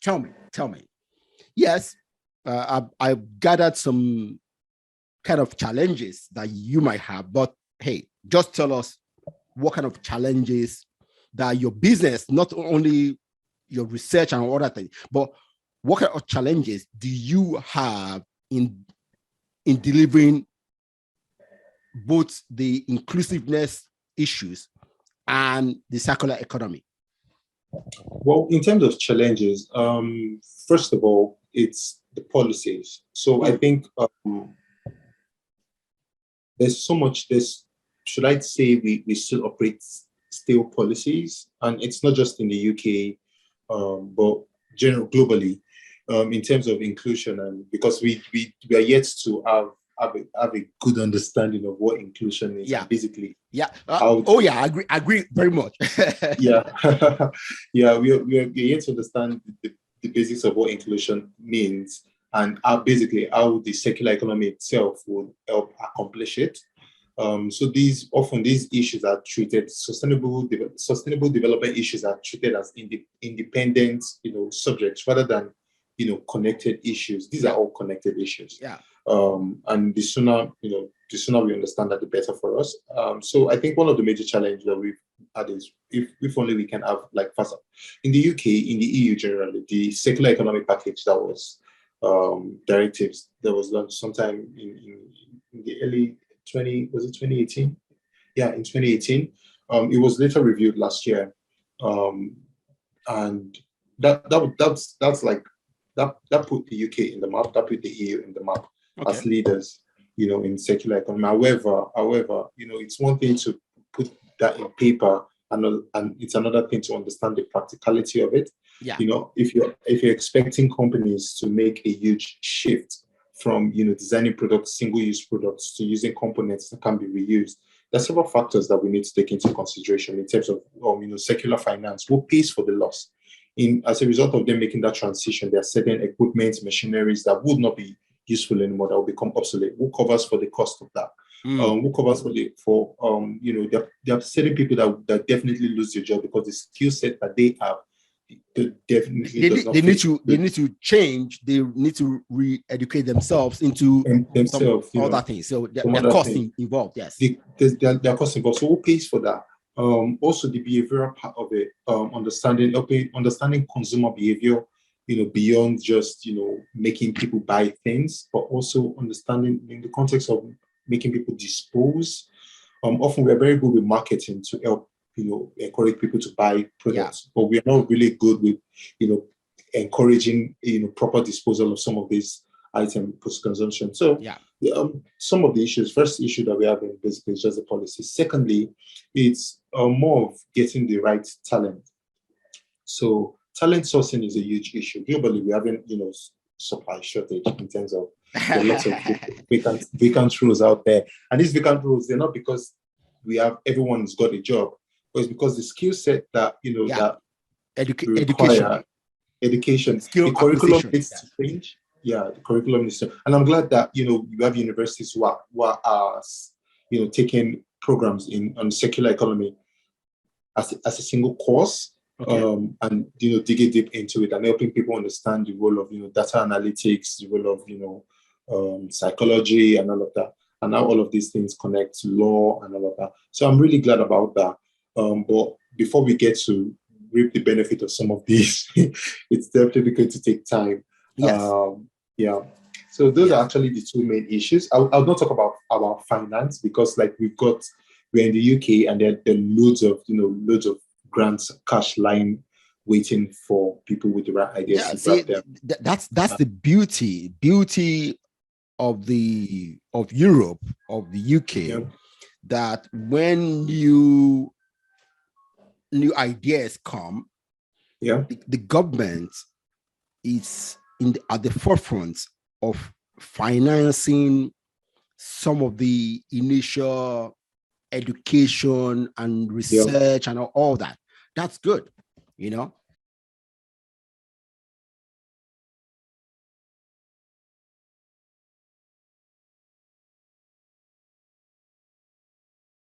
Tell me. Yes, I've gathered some kind of challenges that you might have, but hey, just tell us what kind of challenges that your business, not only your research and other things, but what kind of challenges do you have in delivering both the inclusiveness issues and the circular economy? Well, in terms of challenges, first of all, it's the policies. So I think there's so much, should I say we still operate stale policies, and it's not just in the UK, but globally, in terms of inclusion, and because we are yet to have a good understanding of what inclusion is. Yeah. Basically. Yeah. I agree very much. Yeah. Yeah. We are yet to understand the basics of what inclusion means, and how the circular economy itself will help accomplish it. So these issues are treated, sustainable development issues are treated as independent, subjects rather than, connected issues. These are all connected issues. Yeah. And the sooner we understand that, the better for us. So I think one of the major challenges that we've had is if only we can have faster. In the UK, in the EU generally, the circular economic package that was directives that was launched sometime in the early 2018? Yeah, in 2018. It was later reviewed last year, and that put the UK in the map, that put the EU in the map as leaders, in circular economy. However, it's one thing to put that in paper, and it's another thing to understand the practicality of it. Yeah. If you're expecting companies to make a huge shift from designing products, single-use products, to using components that can be reused, there are several factors that we need to take into consideration in terms of circular finance. Who pays for the loss? As a result of them making that transition, there are certain equipment, machineries that would not be useful anymore, that will become obsolete. Who covers for the cost of that? Who covers there are certain people that definitely lose their job because the skill set that they have, they need to change. They need to re-educate themselves into other things. So there are costs involved. Yes, there are costs involved. So who pays for that? Also, the behavioral part of it, understanding consumer behavior, beyond just making people buy things, but also understanding in the context of making people dispose. Often we're very good with marketing to help encourage people to buy products, but we are not really good with encouraging proper disposal of some of these items post consumption. So some of the issues. First issue that we have basically is just the policy. Secondly, it's more of getting the right talent. So talent sourcing is a huge issue globally. We haven't supply shortage in terms of there are lots of vacant roles out there, and these vacant roles, they're not because everyone's got a job. It's because the skill set that that education, the curriculum needs to change. Yeah, the curriculum needs to, and I'm glad that you have universities who are taking programs on circular economy as a single course, and digging deep into it and helping people understand the role of data analytics, the role of psychology, and all of that, and how all of these things connect to law and all of that. So I'm really glad about that. But before we get to reap the benefit of some of these, it's definitely going to take time. Yes. So those are actually the two main issues. I'll not talk about finance because we're in the UK and there are loads of grants, cash lying, waiting for people with the right ideas to grab them. That's the beauty of Europe, of the UK, that when new ideas come, the government is at the forefront of financing some of the initial education and research and all that. That's good,